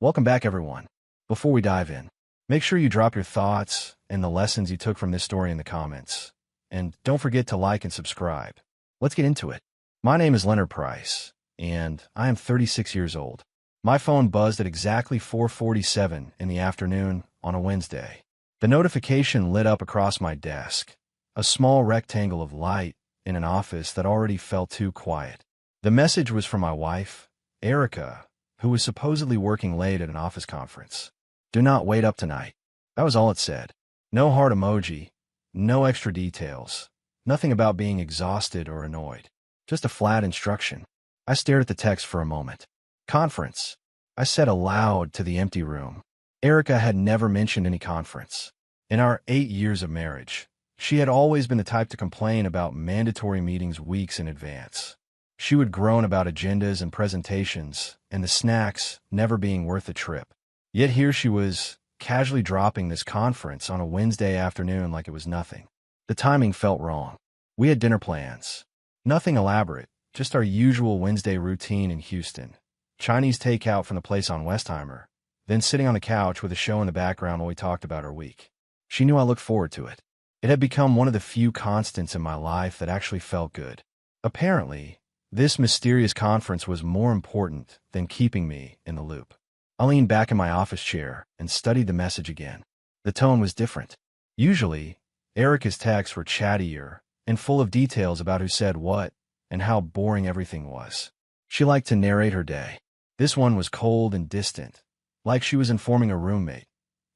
Welcome back, everyone. Before we dive in, make sure you drop your thoughts and the lessons you took from this story in the comments. And don't forget to like and subscribe. Let's get into it. My name is Leonard Price, and I am 36 years old. My phone buzzed at exactly 4:47 in the afternoon on a Wednesday. The notification lit up across my desk, a small rectangle of light in an office that already felt too quiet. The message was from my wife, Erica, who was supposedly working late at an office conference. "Do not wait up tonight." That was all it said. No heart emoji, no extra details, nothing about being exhausted or annoyed. Just a flat instruction. I stared at the text for a moment. "Conference," I said aloud to the empty room. Erica had never mentioned any conference. In our 8 years of marriage, she had always been the type to complain about mandatory meetings weeks in advance. She would groan about agendas and presentations and the snacks never being worth the trip. Yet here she was, casually dropping this conference on a Wednesday afternoon like it was nothing. The timing felt wrong. We had dinner plans. Nothing elaborate, just our usual Wednesday routine in Houston. Chinese takeout from the place on Westheimer, then sitting on the couch with a show in the background while we talked about our week. She knew I looked forward to it. It had become one of the few constants in my life that actually felt good. Apparently, this mysterious conference was more important than keeping me in the loop. I leaned back in my office chair and studied the message again. The tone was different. Usually, Erica's texts were chattier and full of details about who said what and how boring everything was. She liked to narrate her day. This one was cold and distant, like she was informing a roommate,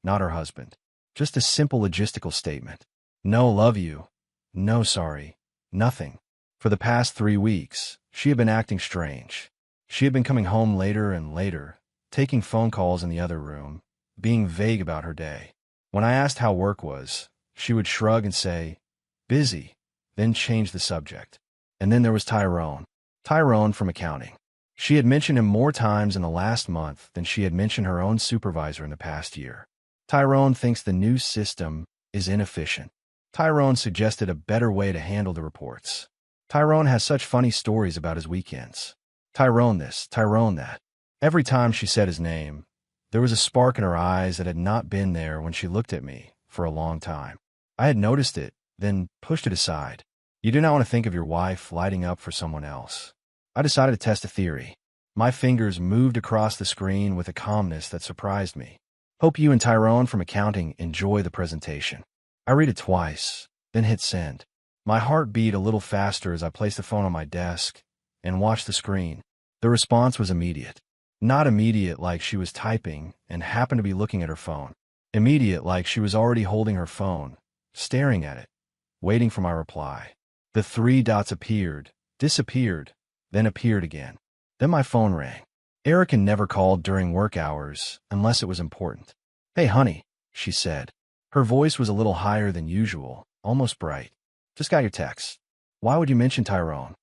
not her husband. Just a simple logistical statement. No love you, no sorry, nothing. For the past 3 weeks, she had been acting strange. She had been coming home later and later, taking phone calls in the other room, being vague about her day. When I asked how work was, she would shrug and say, "Busy," then change the subject. And then there was Tyrone. Tyrone from accounting. She had mentioned him more times in the last month than she had mentioned her own supervisor in the past year. Tyrone thinks the new system is inefficient. Tyrone suggested a better way to handle the reports. Tyrone has such funny stories about his weekends. Tyrone this, Tyrone that. Every time she said his name, there was a spark in her eyes that had not been there when she looked at me for a long time. I had noticed it, then pushed it aside. You do not want to think of your wife lighting up for someone else. I decided to test a theory. My fingers moved across the screen with a calmness that surprised me. "Hope you and Tyrone from accounting enjoy the presentation." I read it twice, then hit send. My heart beat a little faster as I placed the phone on my desk and watched the screen. The response was immediate. Not immediate like she was typing and happened to be looking at her phone. Immediate like she was already holding her phone, staring at it, waiting for my reply. The 3 dots appeared, disappeared, then appeared again. Then my phone rang. Erica never called during work hours unless it was important. "Hey, honey," she said. Her voice was a little higher than usual, almost bright. "Just got your text. Why would you mention Tyrone?"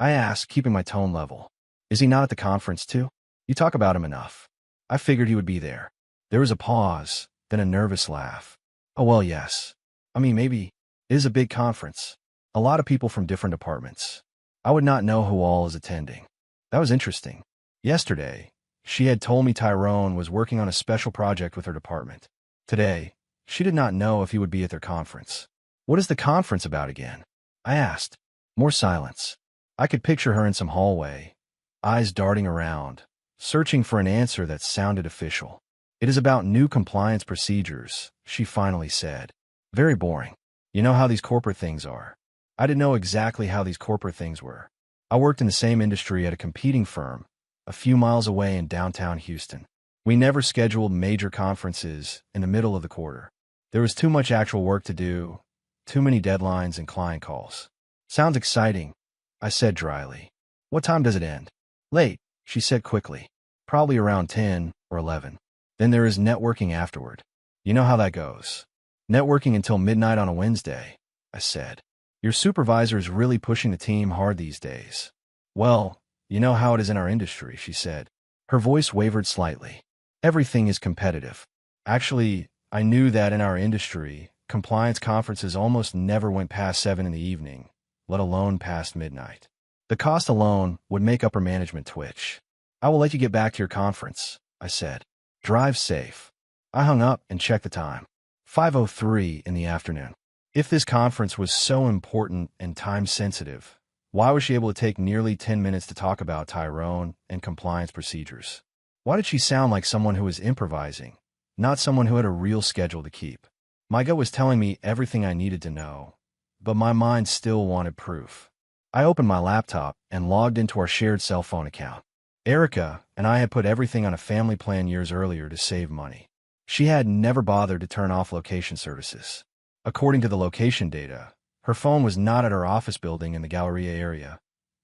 I asked, keeping my tone level. "Is he not at the conference too? You talk about him enough." I figured he would be there. There was a pause, then a nervous laugh. "Oh, well, yes. I mean, maybe. It is a big conference. A lot of people from different departments. I would not know who all is attending." That was interesting. Yesterday, she had told me Tyrone was working on a special project with her department. Today, she did not know if he would be at their conference. "What is the conference about again?" I asked. More silence. I could picture her in some hallway, eyes darting around, searching for an answer that sounded official. "It is about new compliance procedures," she finally said. "Very boring. You know how these corporate things are." I didn't know exactly how these corporate things were. I worked in the same industry at a competing firm, a few miles away in downtown Houston. We never scheduled major conferences in the middle of the quarter. There was too much actual work to do, too many deadlines and client calls. "Sounds exciting," I said dryly. "What time does it end?" "Late," she said quickly. "Probably around 10 or 11. Then there is networking afterward. You know how that goes." "Networking until midnight on a Wednesday," I said. "Your supervisor is really pushing the team hard these days." "Well, you know how it is in our industry," she said. Her voice wavered slightly. "Everything is competitive. Actually, I knew that in our industry, compliance conferences almost never went past 7 in the evening, let alone past midnight. The cost alone would make upper management twitch." "I will let you get back to your conference," I said. Drive safe. I hung up and checked the time. 5:03 in the afternoon. If this conference was so important and time-sensitive, why was she able to take nearly 10 minutes to talk about Tyrone and compliance procedures? Why did she sound like someone who was improvising, not someone who had a real schedule to keep? My gut was telling me everything I needed to know, but my mind still wanted proof. I opened my laptop and logged into our shared cell phone account. Erica and I had put everything on a family plan years earlier to save money. She had never bothered to turn off location services. According to the location data, her phone was not at our office building in the Galleria area,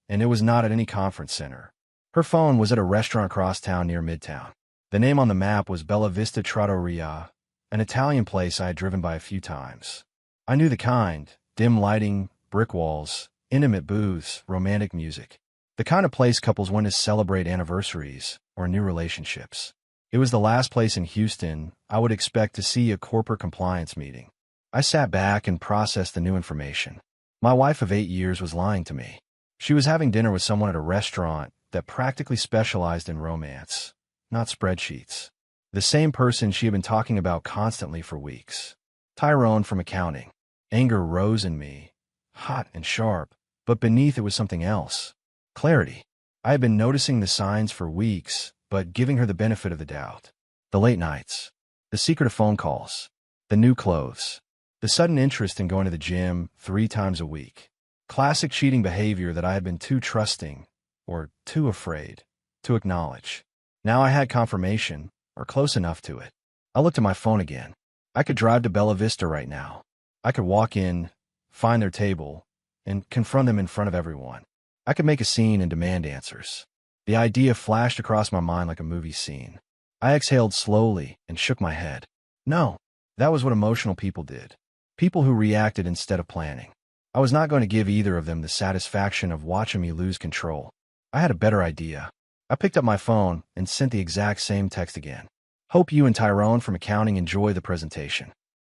and it was not at any conference center. Her phone was at a restaurant across town near Midtown. The name on the map was Bella Vista Trattoria, an Italian place I had driven by a few times. I knew the kind: dim lighting, brick walls, intimate booths, romantic music. The kind of place couples went to celebrate anniversaries or new relationships. It was the last place in Houston I would expect to see a corporate compliance meeting. I sat back and processed the new information. My wife of 8 years was lying to me. She was having dinner with someone at a restaurant that practically specialized in romance, not spreadsheets. The same person she had been talking about constantly for weeks. Tyrone from accounting. Anger rose in me, hot and sharp, but beneath it was something else. Clarity. I had been noticing the signs for weeks, but giving her the benefit of the doubt. The late nights. The secret of phone calls. The new clothes. The sudden interest in going to the gym 3 times a week. Classic cheating behavior that I had been too trusting, or too afraid, to acknowledge. Now I had confirmation, or close enough to it. I looked at my phone again. I could drive to Bella Vista right now. I could walk in, find their table, and confront them in front of everyone. I could make a scene and demand answers. The idea flashed across my mind like a movie scene. I exhaled slowly and shook my head. No, that was what emotional people did. People who reacted instead of planning. I was not going to give either of them the satisfaction of watching me lose control. I had a better idea. I picked up my phone and sent the exact same text again. Hope you and Tyrone from accounting enjoy the presentation.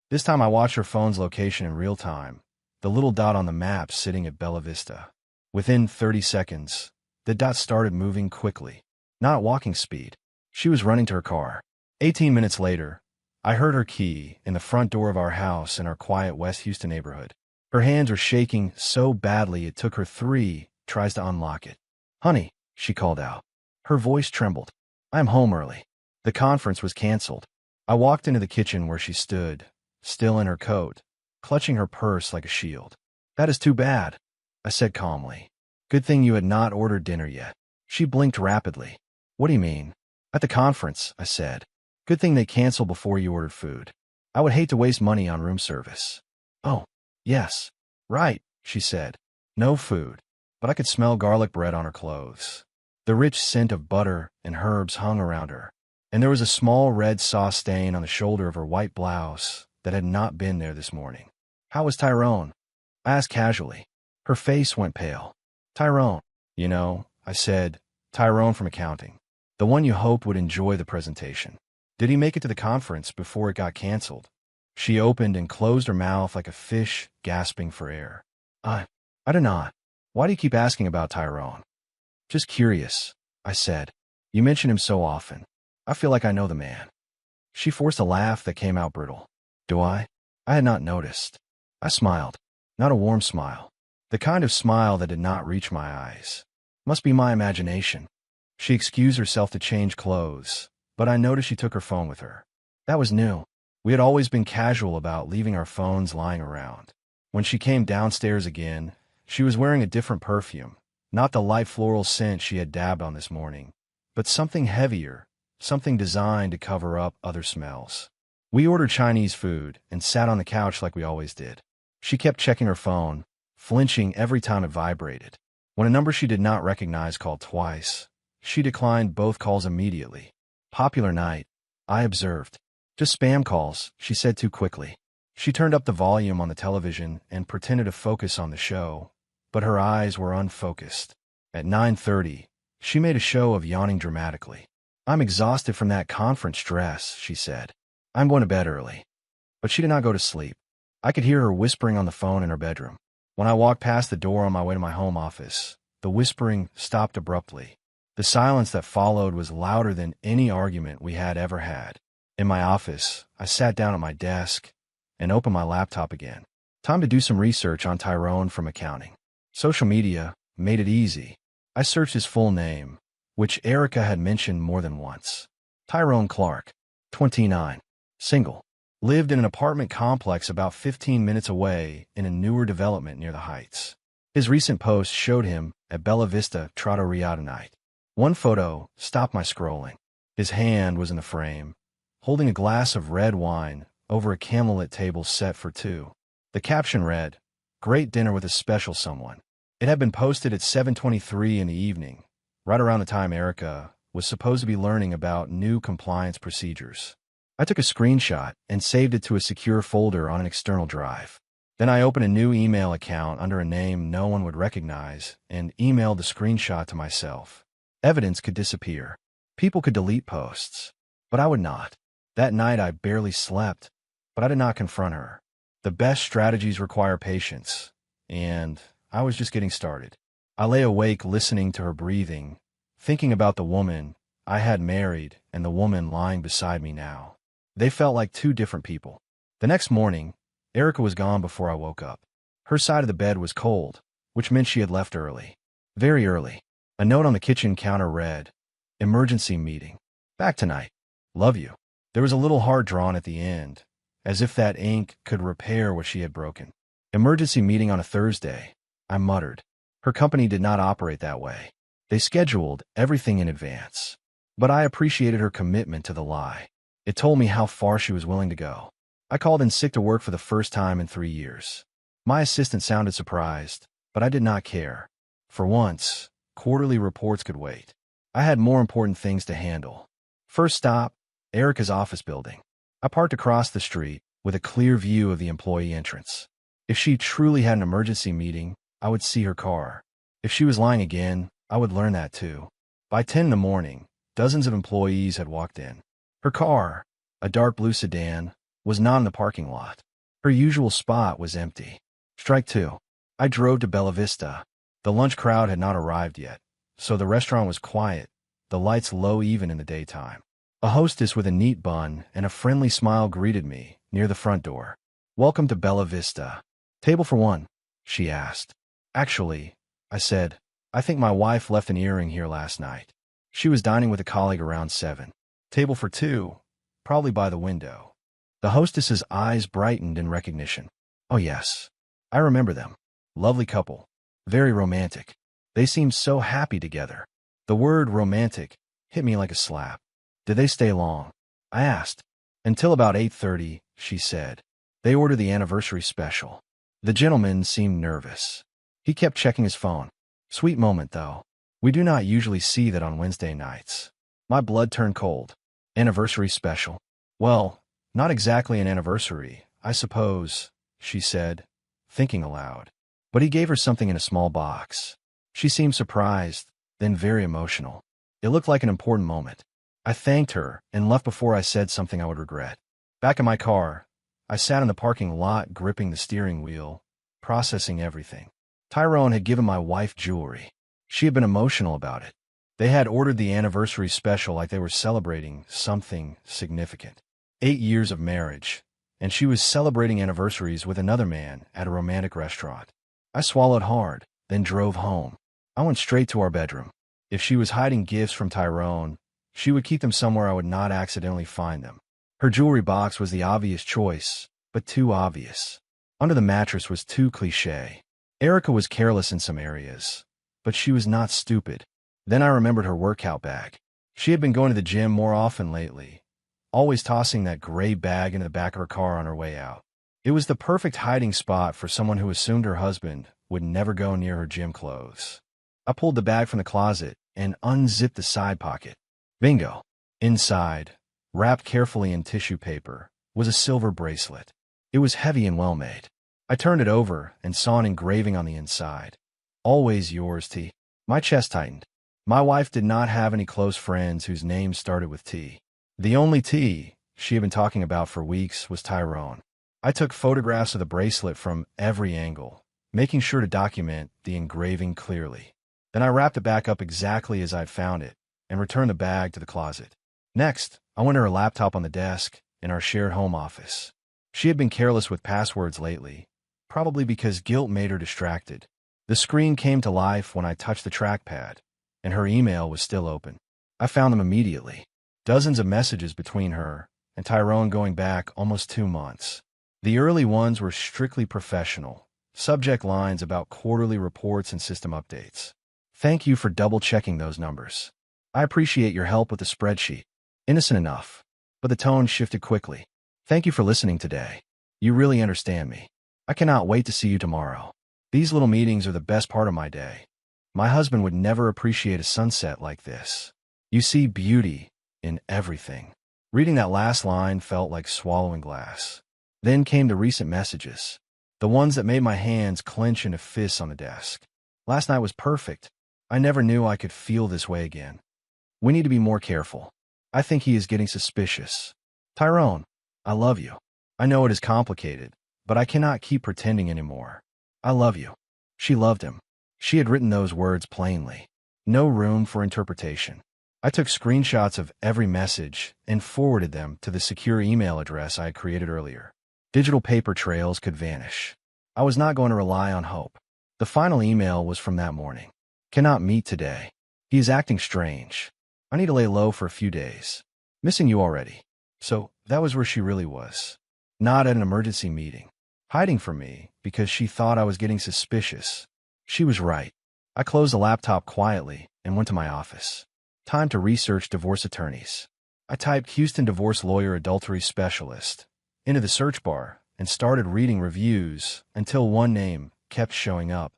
This time I watched her phone's location in real time, the little dot on the map sitting at Bella Vista. Within 30 seconds, the dot started moving quickly, not at walking speed. She was running to her car. 18 minutes later, I heard her key in the front door of our house in our quiet West Houston neighborhood. Her hands were shaking so badly it took her 3 tries to unlock it. "Honey," she called out. Her voice trembled. "I'm home early." The conference was canceled. I walked into the kitchen where she stood, still in her coat, clutching her purse like a shield. "That is too bad," I said calmly. "Good thing you had not ordered dinner yet." She blinked rapidly. "What do you mean?" "At the conference," I said. "Good thing they canceled before you ordered food. I would hate to waste money on room service." "Oh, yes. Right," she said. No food, but I could smell garlic bread on her clothes. The rich scent of butter and herbs hung around her, and there was a small red sauce stain on the shoulder of her white blouse that had not been there this morning. "How was Tyrone?" I asked casually. Her face went pale. "Tyrone, you know," I said. "Tyrone from accounting. The one you hoped would enjoy the presentation. Did he make it to the conference before it got canceled?" She opened and closed her mouth like a fish gasping for air. I do not. Why do you keep asking about Tyrone?" "Just curious," I said. "You mention him so often. I feel like I know the man." She forced a laugh that came out brittle. "Do I?" I had not noticed. I smiled. Not a warm smile. The kind of smile that did not reach my eyes. Must be my imagination. She excused herself to change clothes, but I noticed she took her phone with her. That was new. We had always been casual about leaving our phones lying around. When she came downstairs again, she was wearing a different perfume, not the light floral scent she had dabbed on this morning, but something heavier, something designed to cover up other smells. We ordered Chinese food and sat on the couch like we always did. She kept checking her phone, flinching every time it vibrated. When a number she did not recognize called twice, she declined both calls immediately. "Popular night," I observed. "Just spam calls," she said too quickly. She turned up the volume on the television and pretended to focus on the show, but her eyes were unfocused. At 9:30, she made a show of yawning dramatically. "I'm exhausted from that conference dress," she said. "I'm going to bed early." But she did not go to sleep. I could hear her whispering on the phone in her bedroom. When I walked past the door on my way to my home office, the whispering stopped abruptly. The silence that followed was louder than any argument we had ever had. In my office, I sat down at my desk and opened my laptop again. Time to do some research on Tyrone from accounting. Social media made it easy. I searched his full name, which Erica had mentioned more than once. Tyrone Clark, 29, single. Lived in an apartment complex about 15 minutes away in a newer development near the Heights. His recent post showed him at Bella Vista Trattoria tonight. One photo stopped my scrolling. His hand was in the frame, holding a glass of red wine over a candlelit table set for two. The caption read, "Great dinner with a special someone." It had been posted at 7:23 in the evening, right around the time Erica was supposed to be learning about new compliance procedures. I took a screenshot and saved it to a secure folder on an external drive. Then I opened a new email account under a name no one would recognize and emailed the screenshot to myself. Evidence could disappear. People could delete posts, but I would not. That night I barely slept, but I did not confront her. The best strategies require patience, and I was just getting started. I lay awake listening to her breathing, thinking about the woman I had married and the woman lying beside me now. They felt like two different people. The next morning, Erica was gone before I woke up. Her side of the bed was cold, which meant she had left early. Very early. A note on the kitchen counter read, "Emergency meeting. Back tonight. Love you." There was a little heart drawn at the end, as if that ink could repair what she had broken. Emergency meeting on a Thursday, I muttered. Her company did not operate that way. They scheduled everything in advance. But I appreciated her commitment to the lie. It told me how far she was willing to go. I called in sick to work for the first time in 3 years. My assistant sounded surprised, but I did not care. For once, quarterly reports could wait. I had more important things to handle. First stop, Erica's office building. I parked across the street with a clear view of the employee entrance. If she truly had an emergency meeting, I would see her car. If she was lying again, I would learn that too. By 10 in the morning, dozens of employees had walked in. Her car, a dark blue sedan, was not in the parking lot. Her usual spot was empty. Strike two. I drove to Bella Vista. The lunch crowd had not arrived yet, so the restaurant was quiet, the lights low even in the daytime. A hostess with a neat bun and a friendly smile greeted me near the front door. "Welcome to Bella Vista. Table for one?" she asked. "Actually," I said, "I think my wife left an earring here last night. She was dining with a colleague around 7. Table for two, probably by the window." The hostess's eyes brightened in recognition. "Oh yes, I remember them. Lovely couple. Very romantic. They seemed so happy together." The word romantic hit me like a slap. "Did they stay long?" I asked. "Until about 8:30, she said. They ordered the anniversary special." The gentleman seemed nervous. He kept checking his phone. Sweet moment, though. We do not usually see that on Wednesday nights. My blood turned cold. Anniversary special? Well, not exactly an anniversary, I suppose, she said, thinking aloud. But he gave her something in a small box. She seemed surprised, then very emotional. It looked like an important moment. I thanked her and left before I said something I would regret. Back in my car, I sat in the parking lot gripping the steering wheel, processing everything. Tyrone had given my wife jewelry. She had been emotional about it. They had ordered the anniversary special like they were celebrating something significant. 8 years of marriage, and she was celebrating anniversaries with another man at a romantic restaurant. I swallowed hard, then drove home. I went straight to our bedroom. If she was hiding gifts from Tyrone, she would keep them somewhere I would not accidentally find them. Her jewelry box was the obvious choice, but too obvious. Under the mattress was too cliché. Erica was careless in some areas, but she was not stupid. Then I remembered her workout bag. She had been going to the gym more often lately, always tossing that gray bag into the back of her car on her way out. It was the perfect hiding spot for someone who assumed her husband would never go near her gym clothes. I pulled the bag from the closet and unzipped the side pocket. Bingo! Inside, wrapped carefully in tissue paper, was a silver bracelet. It was heavy and well-made. I turned it over and saw an engraving on the inside. "Always yours, T." My chest tightened. My wife did not have any close friends whose names started with T. The only T she had been talking about for weeks was Tyrone. I took photographs of the bracelet from every angle, making sure to document the engraving clearly. Then I wrapped it back up exactly as I'd found it and returned the bag to the closet. Next, I went to her laptop on the desk in our shared home office. She had been careless with passwords lately, probably because guilt made her distracted. The screen came to life when I touched the trackpad, and her email was still open. I found them immediately. Dozens of messages between her and Tyrone going back almost 2 months. The early ones were strictly professional, subject lines about quarterly reports and system updates. Thank you for double-checking those numbers. I appreciate your help with the spreadsheet. Innocent enough, but the tone shifted quickly. Thank you for listening today. You really understand me. I cannot wait to see you tomorrow. These little meetings are the best part of my day. My husband would never appreciate a sunset like this. You see beauty in everything. Reading that last line felt like swallowing glass. Then came the recent messages, the ones that made my hands clench into fists on the desk. Last night was perfect. I never knew I could feel this way again. We need to be more careful. I think he is getting suspicious. Tyrone, I love you. I know it is complicated, but I cannot keep pretending anymore. I love you. She loved him. She had written those words plainly. No room for interpretation. I took screenshots of every message and forwarded them to the secure email address I had created earlier. Digital paper trails could vanish. I was not going to rely on hope. The final email was from that morning. Cannot meet today. He is acting strange. I need to lay low for a few days. Missing you already. So that was where she really was. Not at an emergency meeting. Hiding from me because she thought I was getting suspicious. She was right. I closed the laptop quietly and went to my office. Time to research divorce attorneys. I typed Houston divorce lawyer adultery specialist into the search bar and started reading reviews until one name kept showing up,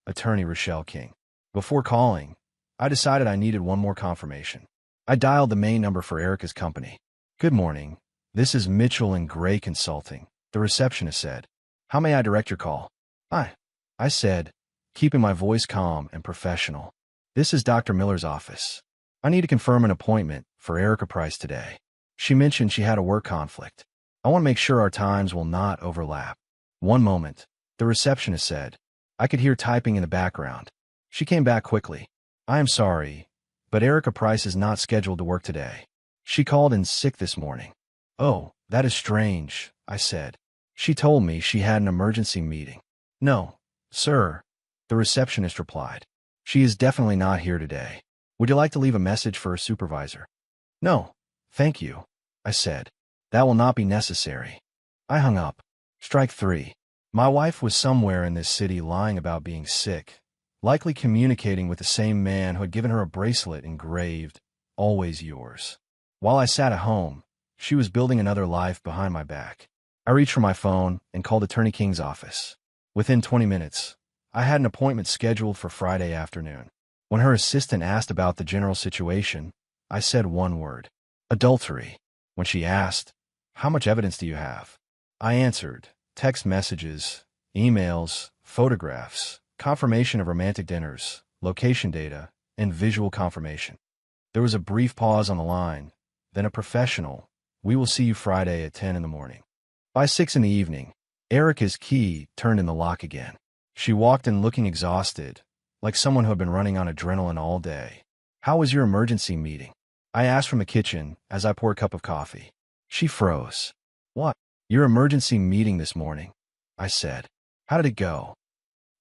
attorney Rochelle King. Before calling, I decided I needed one more confirmation. I dialed the main number for Erica's company. Good morning. This is Mitchell and Gray Consulting, the receptionist said. How may I direct your call? I said, keeping my voice calm and professional. This is Dr. Miller's office. I need to confirm an appointment for Erica Price today. She mentioned she had a work conflict. I want to make sure our times will not overlap. One moment, the receptionist said. I could hear typing in the background. She came back quickly. I am sorry, but Erica Price is not scheduled to work today. She called in sick this morning. Oh, that is strange, I said. She told me she had an emergency meeting. No, sir, the receptionist replied. She is definitely not here today. Would you like to leave a message for a supervisor? No, thank you, I said. That will not be necessary. I hung up. Strike 3. My wife was somewhere in this city lying about being sick, likely communicating with the same man who had given her a bracelet engraved, "Always yours." While I sat at home, she was building another life behind my back. I reached for my phone and called Attorney King's office. Within 20 minutes, I had an appointment scheduled for Friday afternoon. When her assistant asked about the general situation, I said one word: adultery. When she asked, "How much evidence do you have?" I answered, text messages, emails, photographs, confirmation of romantic dinners, location data, and visual confirmation. There was a brief pause on the line, then a professional, "We will see you Friday at 10 in the morning." By 6 in the evening, Erica's key turned in the lock again. She walked in looking exhausted, like someone who had been running on adrenaline all day. How was your emergency meeting? I asked from the kitchen as I poured a cup of coffee. She froze. What? Your emergency meeting this morning? I said. How did it go?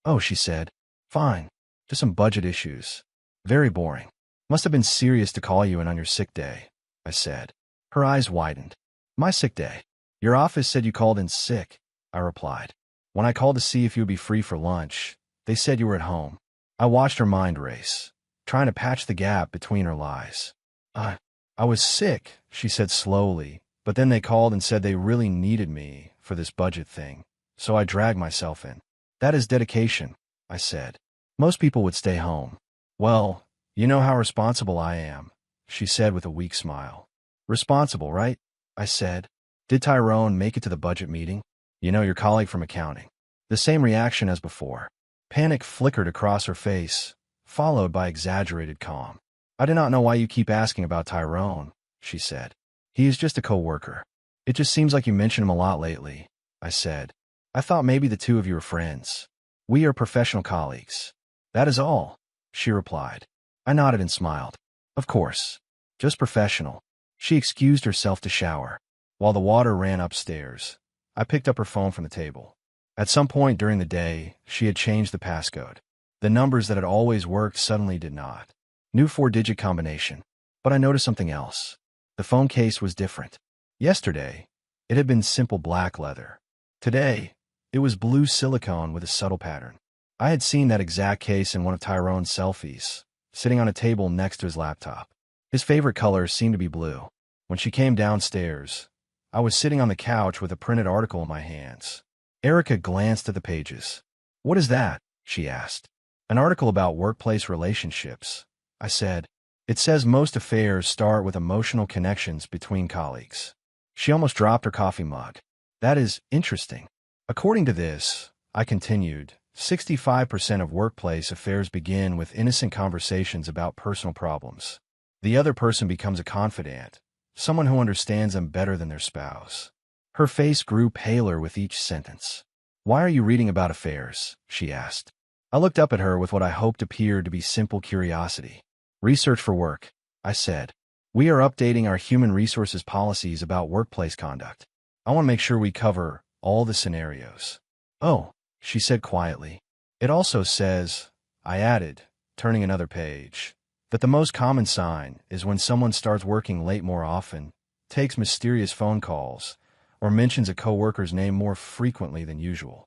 Oh, she said. Fine. Just some budget issues. Very boring. Must have been serious to call you in on your sick day, I said. Her eyes widened. My sick day? Your office said you called in sick, I replied. When I called to see if you would be free for lunch, they said you were at home. I watched her mind race, trying to patch the gap between her lies. I was sick, she said slowly, but then they called and said they really needed me for this budget thing, so I dragged myself in. That is dedication, I said. Most people would stay home. Well, you know how responsible I am, she said with a weak smile. Responsible, right? I said. Did Tyrone make it to the budget meeting? You know, your colleague from accounting. The same reaction as before. Panic flickered across her face, followed by exaggerated calm. I do not know why you keep asking about Tyrone, she said. He is just a coworker. It just seems like you mention him a lot lately, I said. I thought maybe the two of you are friends. We are professional colleagues. That is all, she replied. I nodded and smiled. Of course. Just professional. She excused herself to shower. While the water ran upstairs, I picked up her phone from the table. At some point during the day, she had changed the passcode. The numbers that had always worked suddenly did not. New 4-digit combination. But I noticed something else. The phone case was different. Yesterday, it had been simple black leather. Today, it was blue silicone with a subtle pattern. I had seen that exact case in one of Tyrone's selfies, sitting on a table next to his laptop. His favorite color seemed to be blue. When she came downstairs, I was sitting on the couch with a printed article in my hands. Erica glanced at the pages. What is that? She asked. An article about workplace relationships, I said. It says most affairs start with emotional connections between colleagues. She almost dropped her coffee mug. That is interesting. According to this, I continued, 65% of workplace affairs begin with innocent conversations about personal problems. The other person becomes a confidant, someone who understands them better than their spouse. Her face grew paler with each sentence. Why are you reading about affairs? She asked. I looked up at her with what I hoped appeared to be simple curiosity. Research for work, I said. We are updating our human resources policies about workplace conduct. I want to make sure we cover all the scenarios. Oh, she said quietly. It also says, I added, turning another page, that the most common sign is when someone starts working late more often, takes mysterious phone calls, or mentions a coworker's name more frequently than usual.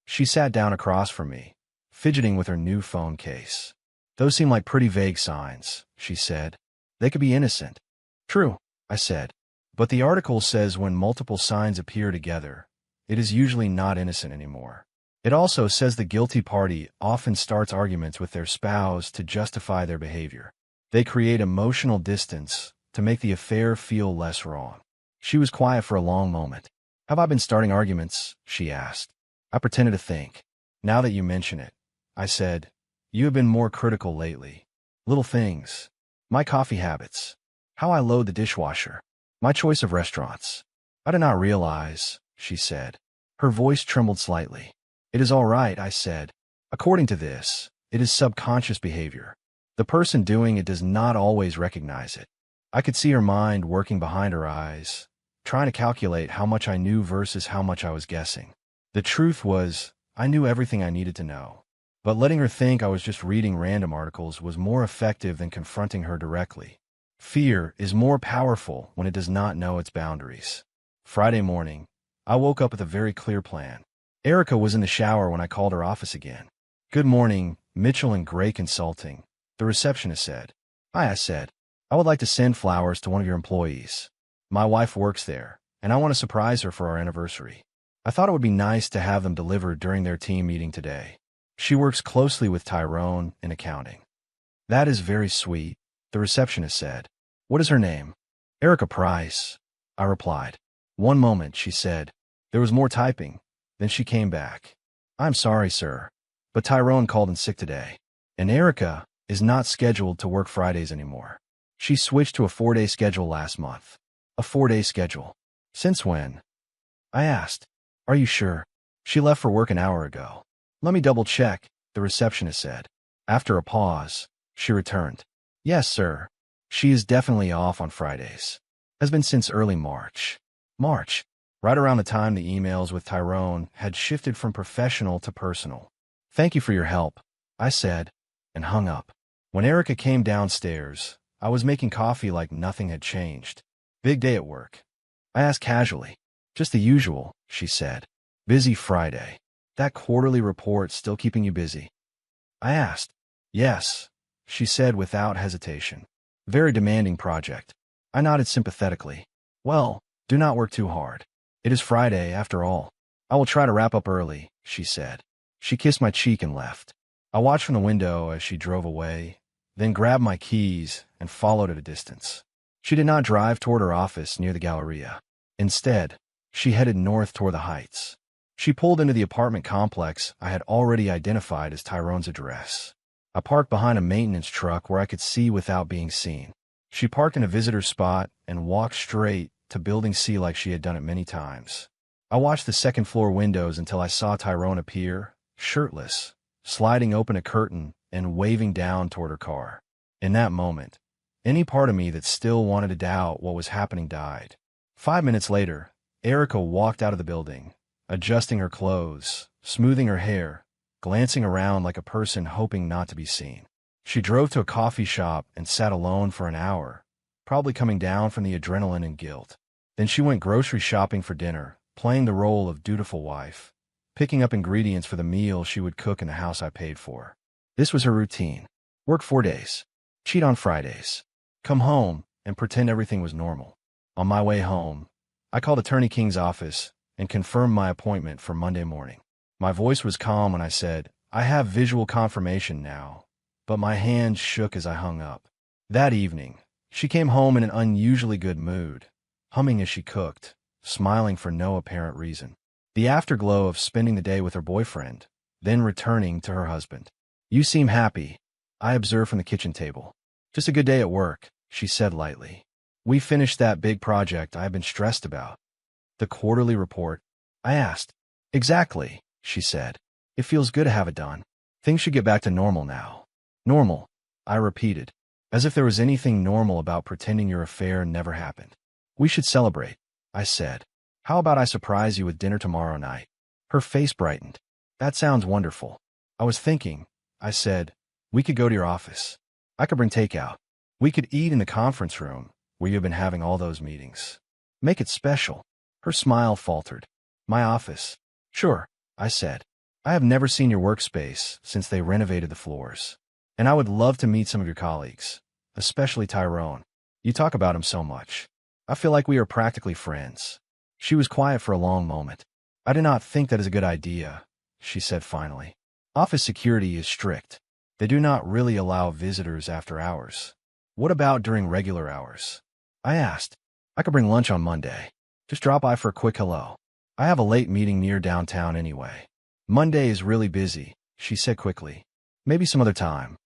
She sat down across from me, fidgeting with her new phone case. Those seem like pretty vague signs, she said. They could be innocent. True, I said. But the article says when multiple signs appear together, it is usually not innocent anymore. It also says the guilty party often starts arguments with their spouse to justify their behavior. They create emotional distance to make the affair feel less wrong. She was quiet for a long moment. Have I been starting arguments? She asked. I pretended to think. Now that you mention it, I said, you have been more critical lately. Little things. My coffee habits. How I load the dishwasher. My choice of restaurants. I did not realize, she said. Her voice trembled slightly. It is all right, I said. According to this, it is subconscious behavior. The person doing it does not always recognize it. I could see her mind working behind her eyes, trying to calculate how much I knew versus how much I was guessing. The truth was, I knew everything I needed to know. But letting her think I was just reading random articles was more effective than confronting her directly. Fear is more powerful when it does not know its boundaries. Friday morning, I woke up with a very clear plan. Erica was in the shower when I called her office again. Good morning, Mitchell and Gray Consulting, the receptionist said. Hi, I said. I would like to send flowers to one of your employees. My wife works there, and I want to surprise her for our anniversary. I thought it would be nice to have them delivered during their team meeting today. She works closely with Tyrone in accounting. That is very sweet, the receptionist said. What is her name? Erica Price, I replied. One moment, she said. There was more typing. Then she came back. I'm sorry, sir, but Tyrone called in sick today, and Erica is not scheduled to work Fridays anymore. She switched to a 4-day schedule last month. A 4-day schedule? Since when? I asked. Are you sure? She left for work an hour ago. Let me double check, the receptionist said. After a pause, she returned. Yes, sir. She is definitely off on Fridays. Has been since early March. March, right around the time the emails with Tyrone had shifted from professional to personal. Thank you for your help, I said, and hung up. When Erica came downstairs, I was making coffee like nothing had changed. Big day at work. I asked casually. Just the usual, she said. Busy Friday. That quarterly report still keeping you busy? I asked. Yes, she said without hesitation. Very demanding project. I nodded sympathetically. Well, do not work too hard. It is Friday, after all. I will try to wrap up early, she said. She kissed my cheek and left. I watched from the window as she drove away, then grabbed my keys and followed at a distance. She did not drive toward her office near the Galleria. Instead, she headed north toward the Heights. She pulled into the apartment complex I had already identified as Tyrone's address. I parked behind a maintenance truck where I could see without being seen. She parked in a visitor spot and walked straight to Building C like she had done it many times. I watched the second-floor windows until I saw Tyrone appear, shirtless, sliding open a curtain and waving down toward her car. In that moment, any part of me that still wanted to doubt what was happening died. 5 minutes later, Erica walked out of the building, adjusting her clothes, smoothing her hair, glancing around like a person hoping not to be seen. She drove to a coffee shop and sat alone for an hour, probably coming down from the adrenaline and guilt. Then she went grocery shopping for dinner, playing the role of dutiful wife, picking up ingredients for the meal she would cook in the house I paid for. This was her routine. Work 4 days, cheat on Fridays, come home, and pretend everything was normal. On my way home, I called Attorney King's office and confirmed my appointment for Monday morning. My voice was calm when I said, "I have visual confirmation now," but my hands shook as I hung up. That evening, she came home in an unusually good mood, humming as she cooked, smiling for no apparent reason. The afterglow of spending the day with her boyfriend, then returning to her husband. "You seem happy," I observed from the kitchen table. "Just a good day at work," she said lightly. "We finished that big project I've been stressed about." "The quarterly report?" I asked. "Exactly," she said. "It feels good to have it done. Things should get back to normal now." "Normal," I repeated, as if there was anything normal about pretending your affair never happened. "We should celebrate," I said. "How about I surprise you with dinner tomorrow night?" Her face brightened. "That sounds wonderful." "I was thinking," I said, "we could go to your office. I could bring takeout. We could eat in the conference room where you've been having all those meetings. Make it special." Her smile faltered. "My office?" "Sure," I said. "I have never seen your workspace since they renovated the floors. And I would love to meet some of your colleagues, especially Tyrone. You talk about him so much. I feel like we are practically friends." She was quiet for a long moment. "I do not think that is a good idea," she said finally. "Office security is strict. They do not really allow visitors after hours." "What about during regular hours?" I asked. "I could bring lunch on Monday. Just drop by for a quick hello. I have a late meeting near downtown anyway." "Monday is really busy," she said quickly. "Maybe some other time."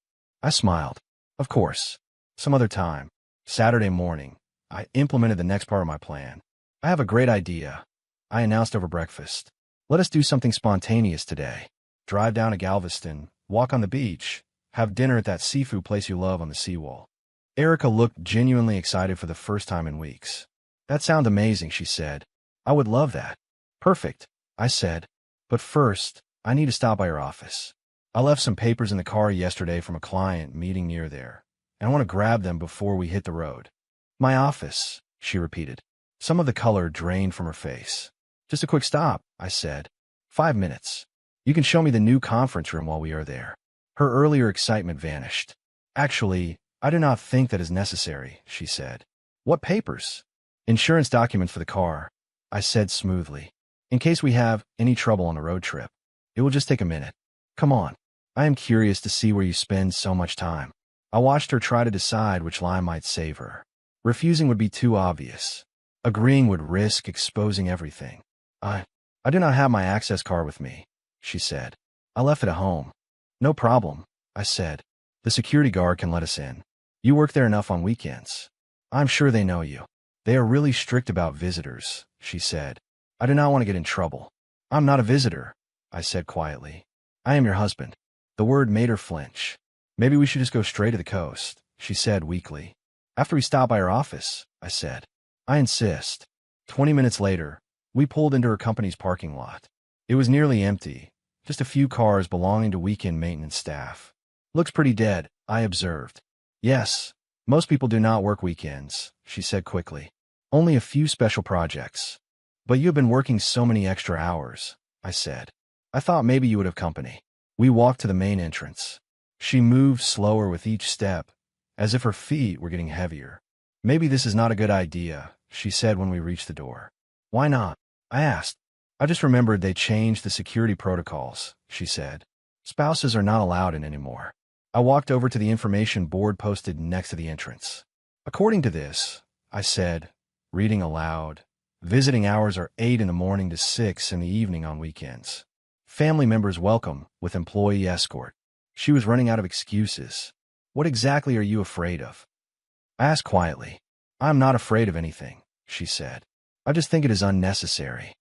I smiled. "Of course. Some other time." Saturday morning, I implemented the next part of my plan. "I have a great idea," I announced over breakfast. "Let us do something spontaneous today. Drive down to Galveston, walk on the beach, have dinner at that seafood place you love on the seawall." Erica looked genuinely excited for the first time in weeks. "That sounds amazing," she said. "I would love that." "Perfect," I said. "But first, I need to stop by your office. I left some papers in the car yesterday from a client meeting near there, and I want to grab them before we hit the road." "My office," she repeated. Some of the color drained from her face. "Just a quick stop," I said. 5 minutes. You can show me the new conference room while we are there." Her earlier excitement vanished. "Actually, I do not think that is necessary," she said. "What papers?" "Insurance documents for the car," I said smoothly. "In case we have any trouble on the road trip. It will just take a minute. Come on. I am curious to see where you spend so much time." I watched her try to decide which line might save her. Refusing would be too obvious. Agreeing would risk exposing everything. I do not have my access card with me," she said. "I left it at home." "No problem," I said. "The security guard can let us in. You work there enough on weekends. I'm sure they know you." "They are really strict about visitors," she said. "I do not want to get in trouble." "I'm not a visitor," I said quietly. "I am your husband." The word made her flinch. "Maybe we should just go straight to the coast," she said weakly. "After we stop by your office," I said. "I insist." 20 minutes later, we pulled into her company's parking lot. It was nearly empty, just a few cars belonging to weekend maintenance staff. "Looks pretty dead," I observed. "Yes, most people do not work weekends," she said quickly. "Only a few special projects." "But you have been working so many extra hours," I said. "I thought maybe you would have company." We walked to the main entrance. She moved slower with each step, as if her feet were getting heavier. "Maybe this is not a good idea," she said when we reached the door. "Why not?" I asked. "I just remembered they changed the security protocols," she said. "Spouses are not allowed in anymore." I walked over to the information board posted next to the entrance. "According to this," I said, reading aloud, "visiting hours are 8 in the morning to 6 in the evening on weekends. Family members welcome with employee escort." She was running out of excuses. "What exactly are you afraid of?" I asked quietly. "I am not afraid of anything," she said. "I just think it is unnecessary."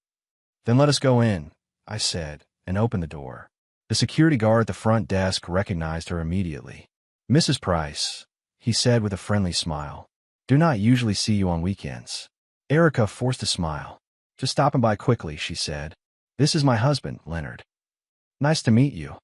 "Then let us go in," I said, and opened the door. The security guard at the front desk recognized her immediately. "Mrs. Price," he said with a friendly smile. "Do not usually see you on weekends." Erica forced a smile. "Just stopping by quickly," she said. "This is my husband, Leonard." "Nice to meet you,"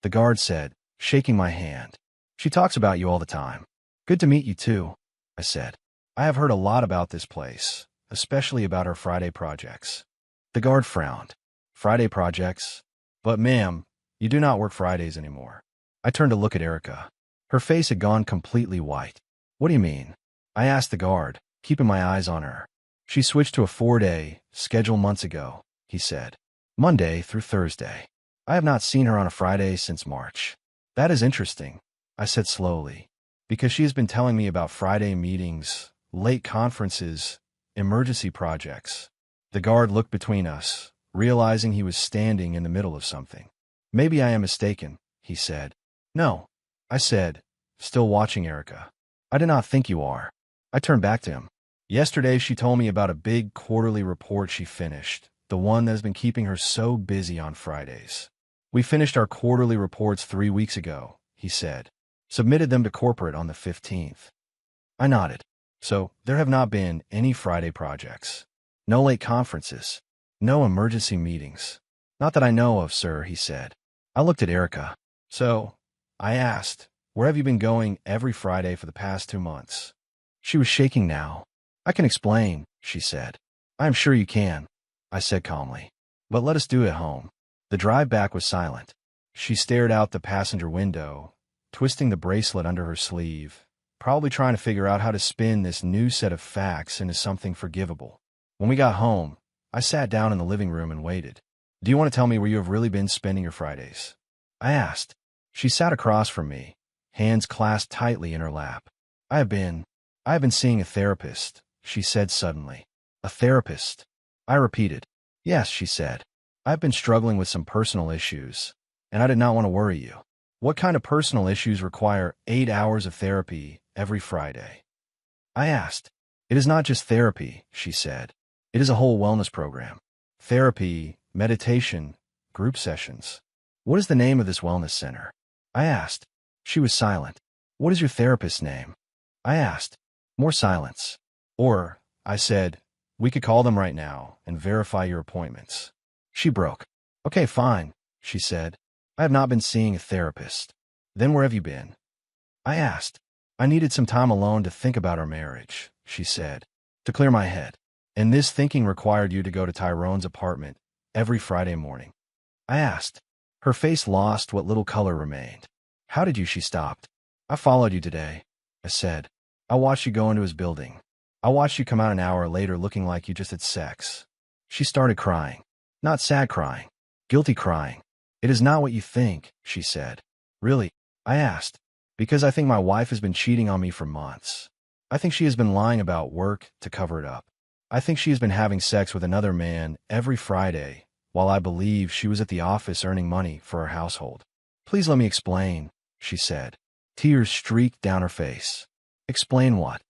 the guard said, shaking my hand. "She talks about you all the time." "Good to meet you too," I said. "I have heard a lot about this place, especially about her Friday projects." The guard frowned. "Friday projects? But ma'am, you do not work Fridays anymore." I turned to look at Erica. Her face had gone completely white. "What do you mean?" I asked the guard, keeping my eyes on her. "She switched to a 4-day schedule months ago," he said. "Monday through Thursday. I have not seen her on a Friday since March." "That is interesting," I said slowly, "because she has been telling me about Friday meetings, late conferences, emergency projects." The guard looked between us, realizing he was standing in the middle of something. "Maybe I am mistaken," he said. "No," I said, still watching Erica. "I do not think you are." I turned back to him. "Yesterday she told me about a big quarterly report she finished, the one that has been keeping her so busy on Fridays." "We finished our quarterly reports 3 weeks ago," he said. "Submitted them to corporate on the 15th. I nodded. "So there have not been any Friday projects? No late conferences? No emergency meetings?" "Not that I know of, sir," he said. I looked at Erica. "So," I asked, "where have you been going every Friday for the past 2 months?" She was shaking now. "I can explain," she said. "I am sure you can," I said calmly. "But let us do it at home." The drive back was silent. She stared out the passenger window, twisting the bracelet under her sleeve, probably trying to figure out how to spin this new set of facts into something forgivable. When we got home, I sat down in the living room and waited. "Do you want to tell me where you have really been spending your Fridays?" I asked. She sat across from me, hands clasped tightly in her lap. I have been seeing a therapist," she said suddenly. "A therapist?" I repeated. "Yes," she said. "I've been struggling with some personal issues, and I did not want to worry you." "What kind of personal issues require 8 hours of therapy every Friday?" I asked. "It is not just therapy," she said. "It is a whole wellness program. Therapy, meditation, group sessions." "What is the name of this wellness center?" I asked. She was silent. "What is your therapist's name?" I asked. More silence. "Or," I said, "we could call them right now and verify your appointments." She broke. "Okay, fine," she said. "I have not been seeing a therapist." "Then where have you been?" I asked. "I needed some time alone to think about our marriage," she said, "to clear my head. And this thinking required you to go to Tyrone's apartment every Friday morning." I asked. Her face lost what little color remained. "How did you?" She stopped. "I followed you today," I said. "I watched you go into his building. I watched you come out an hour later looking like you just had sex." She started crying. Not sad crying. Guilty crying. "It is not what you think," she said. "Really?" I asked. "Because I think my wife has been cheating on me for months. I think she has been lying about work to cover it up. I think she has been having sex with another man every Friday, while I believe she was at the office earning money for her household." "Please let me explain," she said. Tears streaked down her face. "Explain what?"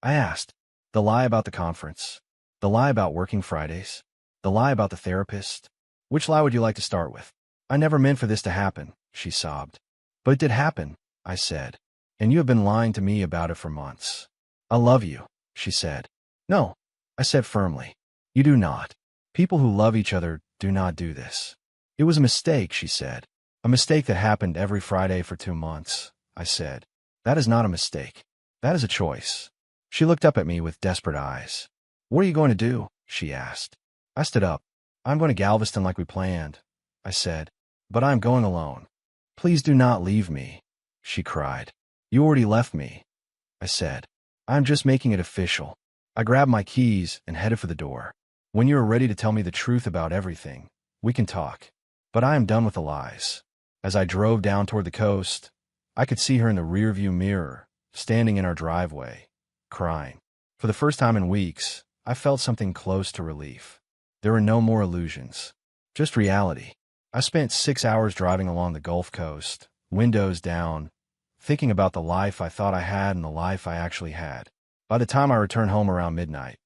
I asked. "The lie about the conference. The lie about working Fridays. The lie about the therapist. Which lie would you like to start with?" "I never meant for this to happen," she sobbed. "But it did happen," I said. "And you have been lying to me about it for months." "I love you," she said. "No," I said firmly. "You do not. People who love each other do not do this." "It was a mistake," she said. "A mistake that happened every Friday for 2 months," I said. "That is not a mistake. That is a choice." She looked up at me with desperate eyes. "What are you going to do?" she asked. I stood up. "I'm going to Galveston like we planned," I said. "But I am going alone." "Please do not leave me," she cried. "You already left me," I said. "I am just making it official." I grabbed my keys and headed for the door. "When you are ready to tell me the truth about everything, we can talk. But I am done with the lies." As I drove down toward the coast, I could see her in the rearview mirror, standing in our driveway, crying. For the first time in weeks, I felt something close to relief. There were no more illusions, just reality. I spent 6 hours driving along the Gulf Coast, windows down, thinking about the life I thought I had and the life I actually had. By the time I returned home around midnight,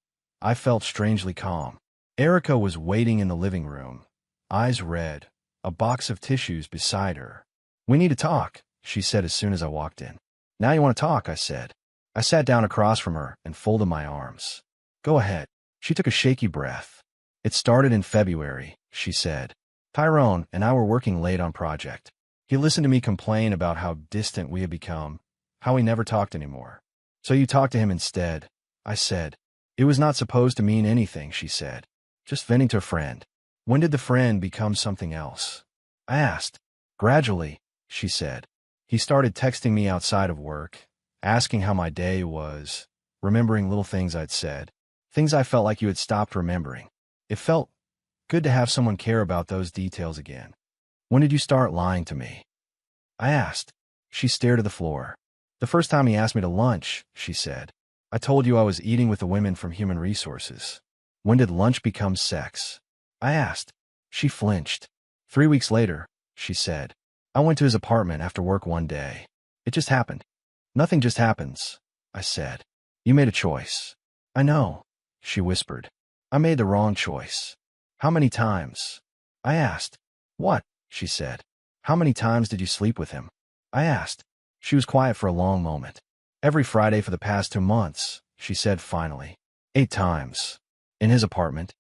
I felt strangely calm. Erica was waiting in the living room, eyes red, a box of tissues beside her. "We need to talk," she said as soon as I walked in. "Now you want to talk," I said. I sat down across from her and folded my arms. "Go ahead." She took a shaky breath. "It started in February," she said. "Tyrone and I were working late on project. He listened to me complain about how distant we had become, how we never talked anymore. So you talked to him instead," I said. "It was not supposed to mean anything," she said. "Just venting to a friend." "When did the friend become something else?" I asked. "Gradually," she said. "He started texting me outside of work, asking how my day was, remembering little things I'd said, things I felt like you had stopped remembering. It felt good to have someone care about those details again." "When did you start lying to me?" I asked. She stared at the floor. "The first time he asked me to lunch," she said. "I told you I was eating with the women from Human Resources." "When did lunch become sex?" I asked. She flinched. 3 weeks later," she said. "I went to his apartment after work one day. It just happened." "Nothing just happens," I said. "You made a choice." "I know," she whispered. "I made the wrong choice." "How many times?" I asked. "What?" she said. "How many times did you sleep with him?" I asked. She was quiet for a long moment. "Every Friday for the past 2 months," she said finally. 8 times. "In his apartment?"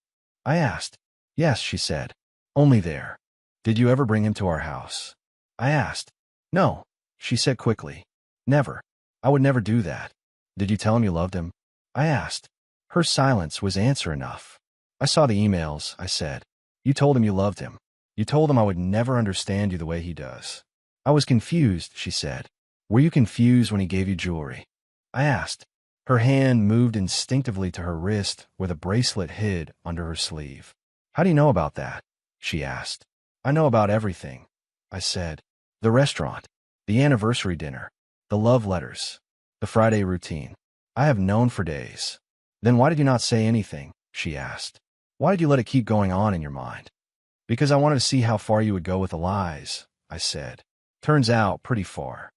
I asked. "Yes," she said. "Only there." "Did you ever bring him to our house?" I asked. "No," she said quickly. "Never. I would never do that." "Did you tell him you loved him?" I asked. Her silence was answer enough. "I saw the emails," I said. "You told him you loved him. You told him I would never understand you the way he does." "I was confused," she said. "Were you confused when he gave you jewelry?" I asked. Her hand moved instinctively to her wrist where the bracelet hid under her sleeve. "How do you know about that?" she asked. "I know about everything," I said. "The restaurant, the anniversary dinner, the love letters, the Friday routine. I have known for days." "Then why did you not say anything?" she asked. "Why did you let it keep going on in your mind?" "Because I wanted to see how far you would go with the lies," I said. "Turns out pretty far."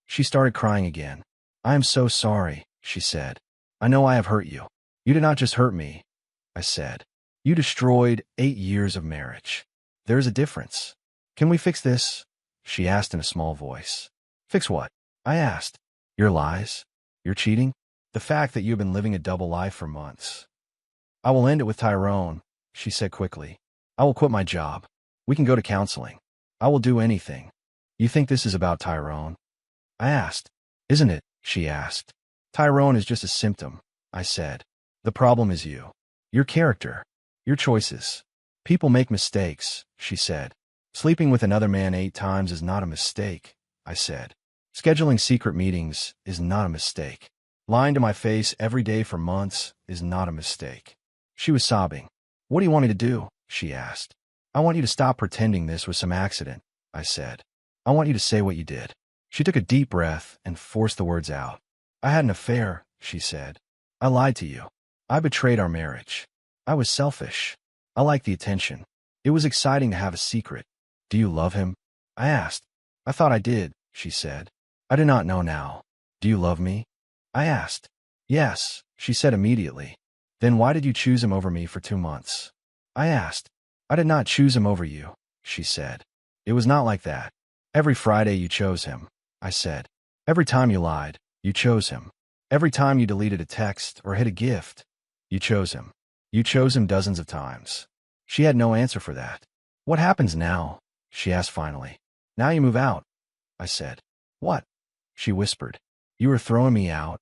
She started crying again. "I am so sorry," she said. "I know I have hurt you." "You did not just hurt me," I said. "You destroyed 8 years of marriage. There is a difference." "Can we fix this?" she asked in a small voice. "Fix what?" I asked. "Your lies? Your cheating? The fact that you have been living a double life for months." "I will end it with Tyrone," she said quickly. "I will quit my job. We can go to counseling. I will do anything." "You think this is about Tyrone?" I asked. "Isn't it?" she asked. "Tyrone is just a symptom," I said. "The problem is you. Your character. Your choices. People make mistakes," she said. "Sleeping with another man 8 times is not a mistake," I said. "Scheduling secret meetings is not a mistake. Lying to my face every day for months is not a mistake." She was sobbing. "What do you want me to do?" she asked. "I want you to stop pretending this was some accident," I said. "I want you to say what you did." She took a deep breath and forced the words out. "I had an affair," she said. "I lied to you. I betrayed our marriage. I was selfish. I liked the attention. It was exciting to have a secret." "Do you love him?" I asked. "I thought I did," she said. "I do not know now." "Do you love me?" I asked. "Yes," she said immediately. "Then why did you choose him over me for 2 months?" I asked. "I did not choose him over you," she said. "It was not like that. Every Friday you chose him," I said. "Every time you lied, you chose him. Every time you deleted a text or hid a gift, you chose him. You chose him dozens of times." She had no answer for that. "What happens now?" she asked finally. "Now you move out," I said. "What?" she whispered. "You are throwing me out."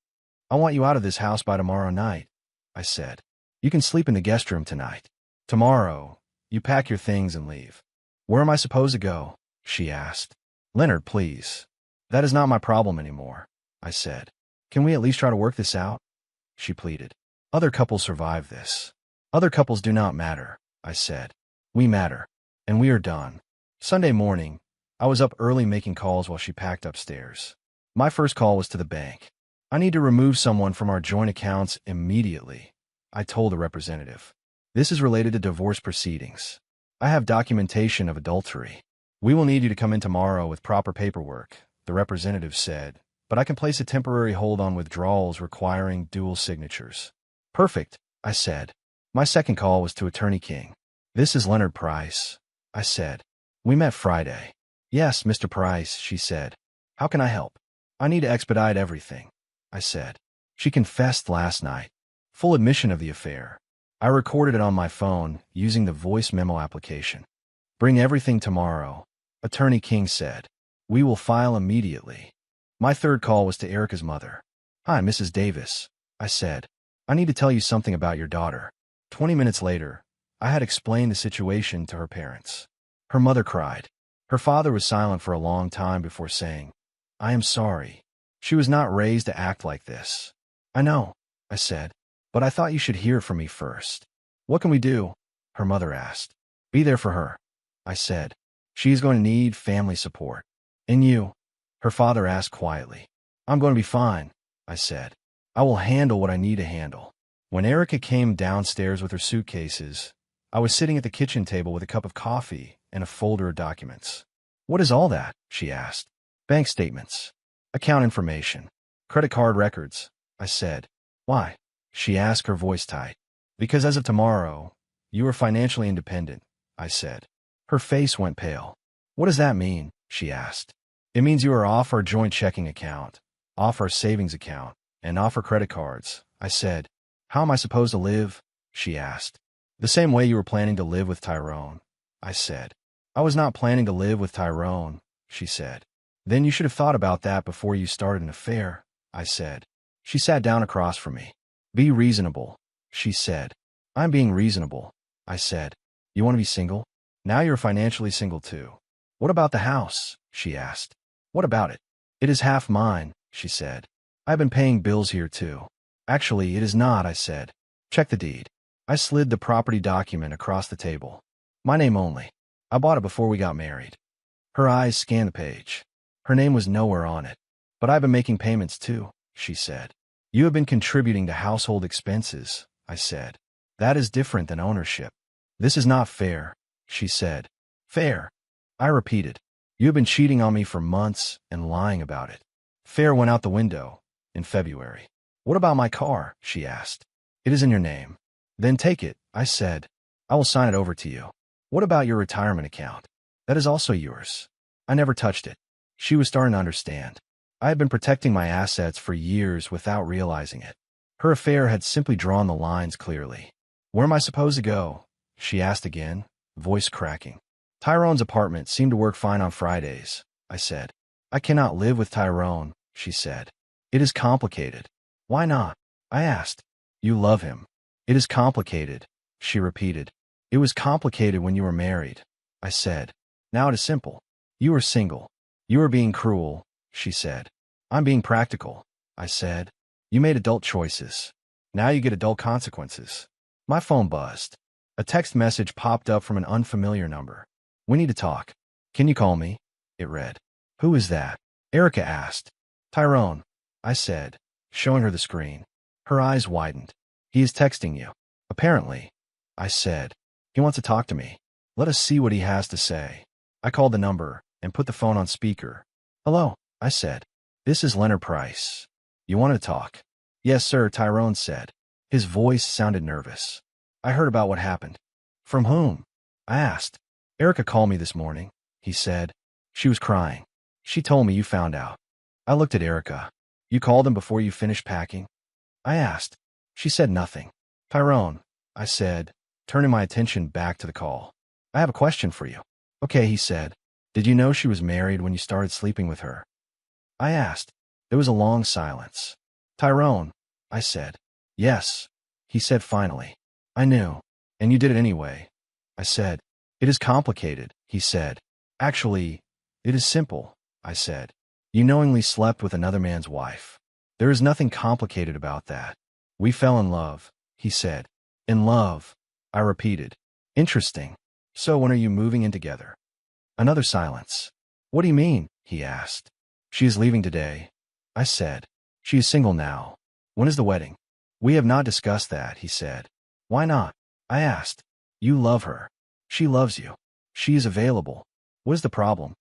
"I want you out of this house by tomorrow night," I said. "You can sleep in the guest room tonight. Tomorrow, you pack your things and leave." "Where am I supposed to go?" she asked. "Leonard, please. That is not my problem anymore," I said. "Can we at least try to work this out?" she pleaded. "Other couples survive this. Other couples do not matter," I said. "We matter, and we are done." Sunday morning, I was up early making calls while she packed upstairs. My first call was to the bank. "I need to remove someone from our joint accounts immediately," I told the representative. "This is related to divorce proceedings. I have documentation of adultery. We will need you to come in tomorrow with proper paperwork," the representative said, "but I can place a temporary hold on withdrawals requiring dual signatures." "Perfect," I said. My second call was to Attorney King. "This is Leonard Price," I said. We met Friday. Yes, Mr. Price, she said. How can I help? I need to expedite everything, I said. She confessed last night. Full admission of the affair. I recorded it on my phone using the voice memo application. Bring everything tomorrow, Attorney King said. We will file immediately. My third call was to Erica's mother. Hi, Mrs. Davis, I said. I need to tell you something about your daughter. 20 minutes later, I had explained the situation to her parents. Her mother cried. Her father was silent for a long time before saying, I am sorry. She was not raised to act like this. I know, I said, but I thought you should hear from me first. What can we do? Her mother asked. Be there for her, I said. She is going to need family support. And you? Her father asked quietly. I'm going to be fine, I said. I will handle what I need to handle. When Erica came downstairs with her suitcases, I was sitting at the kitchen table with a cup of coffee and a folder of documents. What is all that? She asked. Bank statements, account information, credit card records, I said. Why? She asked, her voice tight. Because as of tomorrow, you are financially independent, I said. Her face went pale. What does that mean? She asked. It means you are off our joint checking account, off our savings account, and off our credit cards, I said. How am I supposed to live? She asked. The same way you were planning to live with Tyrone, I said. I was not planning to live with Tyrone, she said. Then you should have thought about that before you started an affair, I said. She sat down across from me. Be reasonable, she said. I'm being reasonable, I said. You want to be single? Now you're financially single too. What about the house? She asked. What about it? It is half mine, she said. I've been paying bills here too. Actually, it is not, I said. Check the deed. I slid the property document across the table. My name only. I bought it before we got married. Her eyes scanned the page. Her name was nowhere on it. But I've been making payments too, she said. You have been contributing to household expenses, I said. That is different than ownership. This is not fair, she said. Fair? I repeated. You have been cheating on me for months and lying about it. Fair went out the window in February. What about my car? She asked. It is in your name. Then take it, I said. I will sign it over to you. What about your retirement account? That is also yours. I never touched it. She was starting to understand. I had been protecting my assets for years without realizing it. Her affair had simply drawn the lines clearly. Where am I supposed to go? She asked again, voice cracking. Tyrone's apartment seemed to work fine on Fridays, I said. I cannot live with Tyrone, she said. It is complicated. Why not? I asked. You love him. It is complicated, she repeated. It was complicated when you were married, I said. Now it is simple. You are single. You are being cruel, she said. I'm being practical, I said. You made adult choices. Now you get adult consequences. My phone buzzed. A text message popped up from an unfamiliar number. We need to talk. Can you call me? It read. Who is that? Erica asked. Tyrone, I said, showing her the screen. Her eyes widened. He is texting you. Apparently, I said. He wants to talk to me. Let us see what he has to say. I called the number and put the phone on speaker. Hello, I said. This is Leonard Price. You want to talk? Yes, sir, Tyrone said. His voice sounded nervous. I heard about what happened. From whom? I asked. Erica called me this morning, he said. She was crying. She told me you found out. I looked at Erica. You called him before you finished packing? I asked. She said nothing. Tyrone, I said, turning my attention back to the call. I have a question for you. Okay, he said. Did you know she was married when you started sleeping with her? I asked. There was a long silence. Tyrone, I said. Yes, he said finally. I knew. And you did it anyway. I said. It is complicated, he said. Actually, it is simple, I said. You knowingly slept with another man's wife. There is nothing complicated about that. We fell in love, he said. In love, I repeated. Interesting. So when are you moving in together? Another silence. What do you mean? He asked. She is leaving today, I said. She is single now. When is the wedding? We have not discussed that, he said. Why not? I asked. You love her. She loves you. She is available. What is the problem?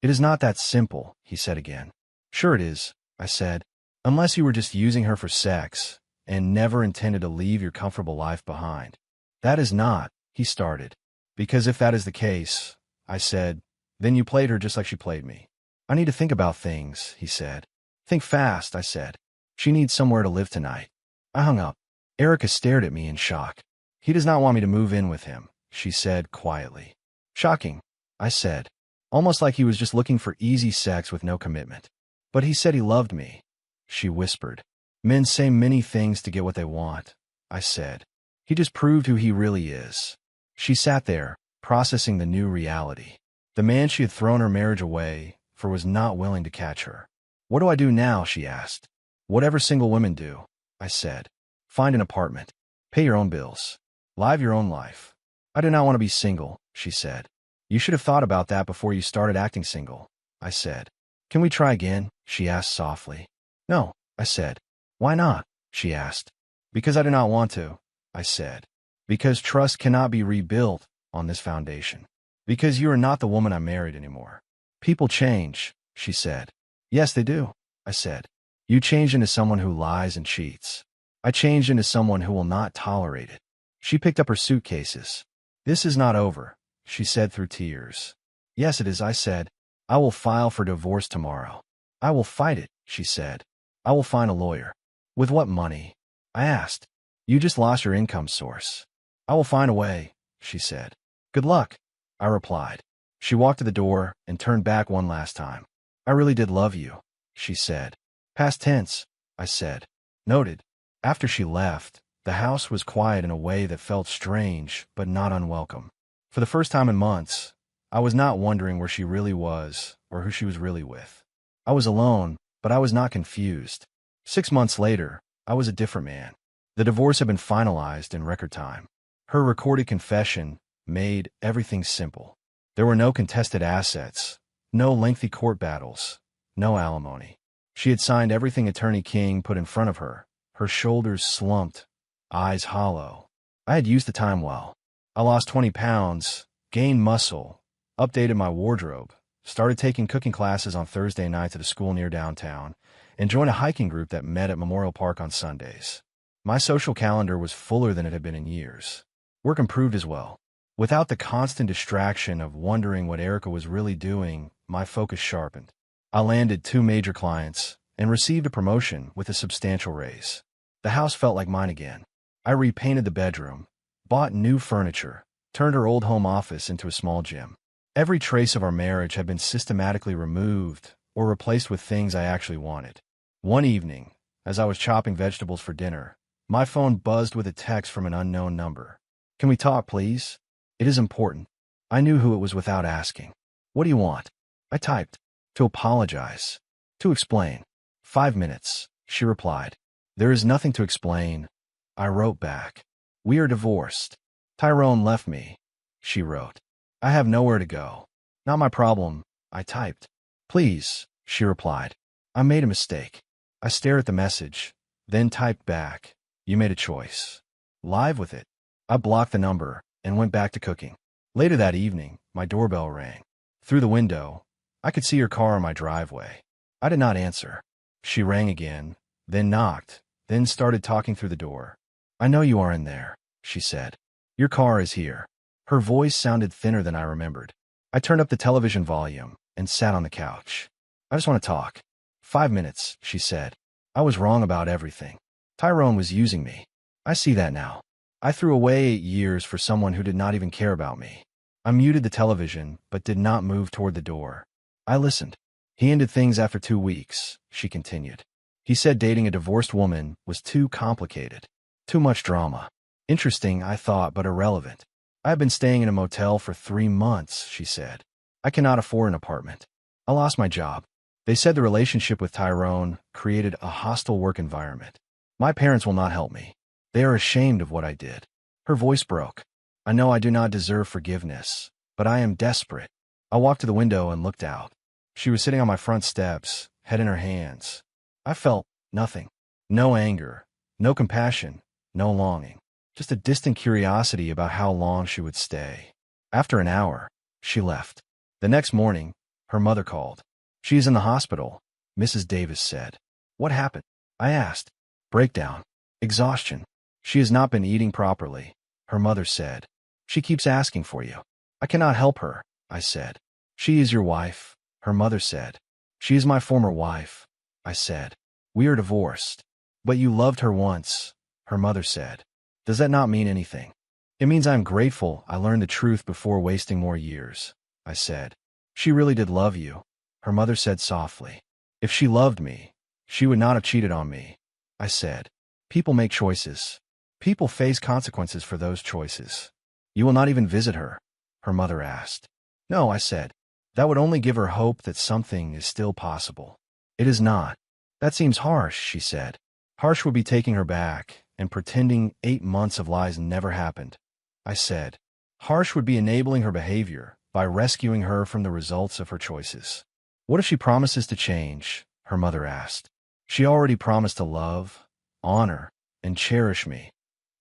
It is not that simple, he said again. Sure it is, I said. Unless you were just using her for sex and never intended to leave your comfortable life behind. That is not, he started. Because if that is the case, I said. Then you played her just like she played me. I need to think about things, he said. Think fast, I said. She needs somewhere to live tonight. I hung up. Erica stared at me in shock. He does not want me to move in with him, she said quietly. Shocking, I said. Almost like he was just looking for easy sex with no commitment. But he said he loved me, she whispered. Men say many things to get what they want, I said. He just proved who he really is. She sat there, processing the new reality. The man she had thrown her marriage away for was not willing to catch her. What do I do now, she asked. Whatever single women do, I said. Find an apartment. Pay your own bills. Live your own life. I do not want to be single, she said. You should have thought about that before you started acting single, I said. Can we try again, she asked softly. No, I said. Why not, she asked. Because I do not want to, I said. Because trust cannot be rebuilt on this foundation. Because you are not the woman I married anymore. People change, she said. Yes, they do, I said. You changed into someone who lies and cheats. I changed into someone who will not tolerate it. She picked up her suitcases. This is not over, she said through tears. Yes, it is, I said. I will file for divorce tomorrow. I will fight it, she said. I will find a lawyer. With what money? I asked. You just lost your income source. I will find a way, she said. Good luck, I replied. She walked to the door and turned back one last time. I really did love you, she said. Past tense, I said. Noted. After she left, the house was quiet in a way that felt strange but not unwelcome. For the first time in months, I was not wondering where she really was or who she was really with. I was alone, but I was not confused. 6 months later, I was a different man. The divorce had been finalized in record time. Her recorded confession made everything simple. There were no contested assets, no lengthy court battles, no alimony. She had signed everything Attorney King put in front of her, her shoulders slumped, eyes hollow. I had used the time well. I lost 20 pounds, gained muscle, updated my wardrobe, started taking cooking classes on Thursday nights at a school near downtown, and joined a hiking group that met at Memorial Park on Sundays. My social calendar was fuller than it had been in years. Work improved as well. Without the constant distraction of wondering what Erica was really doing, my focus sharpened. I landed 2 major clients and received a promotion with a substantial raise. The house felt like mine again. I repainted the bedroom, bought new furniture, turned her old home office into a small gym. Every trace of our marriage had been systematically removed or replaced with things I actually wanted. One evening, as I was chopping vegetables for dinner, my phone buzzed with a text from an unknown number. Can we talk, please? It is important. I knew who it was without asking. What do you want? I typed. To apologize. To explain. 5 minutes, she replied. There is nothing to explain. I wrote back. We are divorced. Tyrone left me, she wrote. I have nowhere to go. Not my problem, I typed. Please, she replied. I made a mistake. I stared at the message, then typed back. You made a choice. Live with it. I blocked the number and went back to cooking. Later that evening, my doorbell rang. Through the window, I could see her car in my driveway. I did not answer. She rang again, then knocked, then started talking through the door. I know you are in there, she said. Your car is here. Her voice sounded thinner than I remembered. I turned up the television volume and sat on the couch. I just want to talk. 5 minutes, she said. I was wrong about everything. Tyrone was using me. I see that now. I threw away 8 years for someone who did not even care about me. I muted the television, but did not move toward the door. I listened. He ended things after 2 weeks, she continued. He said dating a divorced woman was too complicated. Too much drama. Interesting, I thought, but irrelevant. I have been staying in a motel for 3 months, she said. I cannot afford an apartment. I lost my job. They said the relationship with Tyrone created a hostile work environment. My parents will not help me. They are ashamed of what I did. Her voice broke. I know I do not deserve forgiveness, but I am desperate. I walked to the window and looked out. She was sitting on my front steps, head in her hands. I felt nothing. No anger, no compassion, no longing. Just a distant curiosity about how long she would stay. After an hour, she left. The next morning, her mother called. She is in the hospital, Mrs. Davis said. What happened? I asked. Breakdown. Exhaustion. She has not been eating properly, her mother said. She keeps asking for you. I cannot help her, I said. She is your wife, her mother said. She is my former wife, I said. We are divorced. But you loved her once, her mother said. Does that not mean anything? It means I'm grateful I learned the truth before wasting more years, I said. She really did love you, her mother said softly. If she loved me, she would not have cheated on me, I said. People make choices. People face consequences for those choices. You will not even visit her, her mother asked. No, I said. That would only give her hope that something is still possible. It is not. That seems harsh, she said. Harsh would be taking her back and pretending 8 months of lies never happened, I said. Harsh would be enabling her behavior by rescuing her from the results of her choices. What if she promises to change? Her mother asked. She already promised to love, honor, and cherish me,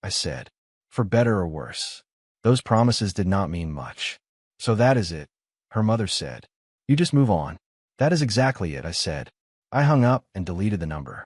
I said. For better or worse. Those promises did not mean much. So that is it, her mother said. You just move on. That is exactly it, I said. I hung up and deleted the number.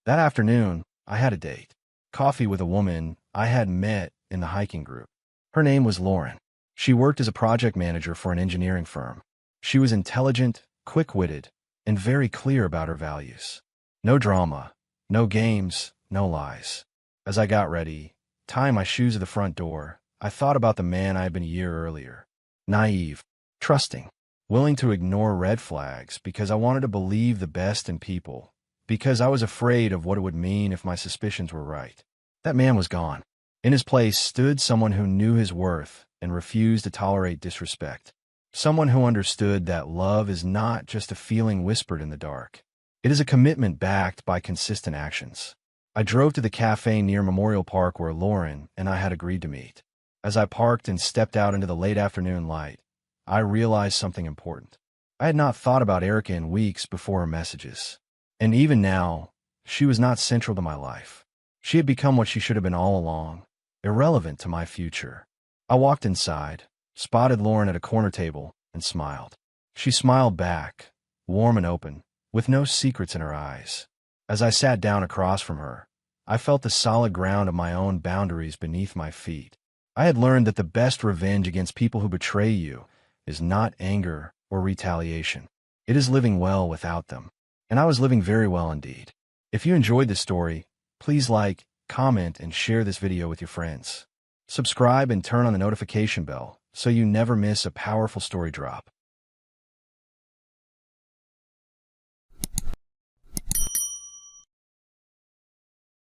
That afternoon, I had a date. Coffee with a woman I had met in the hiking group. Her name was Lauren. She worked as a project manager for an engineering firm. She was intelligent, quick-witted, and very clear about her values. No drama, no games, no lies. As I got ready, tying my shoes at the front door, I thought about the man I had been a year earlier. Naive, trusting, willing to ignore red flags because I wanted to believe the best in people, because I was afraid of what it would mean if my suspicions were right. That man was gone. In his place stood someone who knew his worth and refused to tolerate disrespect. Someone who understood that love is not just a feeling whispered in the dark. It is a commitment backed by consistent actions. I drove to the cafe near Memorial Park where Lauren and I had agreed to meet. As I parked and stepped out into the late afternoon light, I realized something important. I had not thought about Erica in weeks before her messages. And even now, she was not central to my life. She had become what she should have been all along, irrelevant to my future. I walked inside, spotted Lauren at a corner table, and smiled. She smiled back, warm and open, with no secrets in her eyes. As I sat down across from her, I felt the solid ground of my own boundaries beneath my feet. I had learned that the best revenge against people who betray you is not anger or retaliation. It is living well without them. And I was living very well indeed. If you enjoyed this story, please like, comment, and share this video with your friends. Subscribe and turn on the notification bell so you never miss a powerful story drop.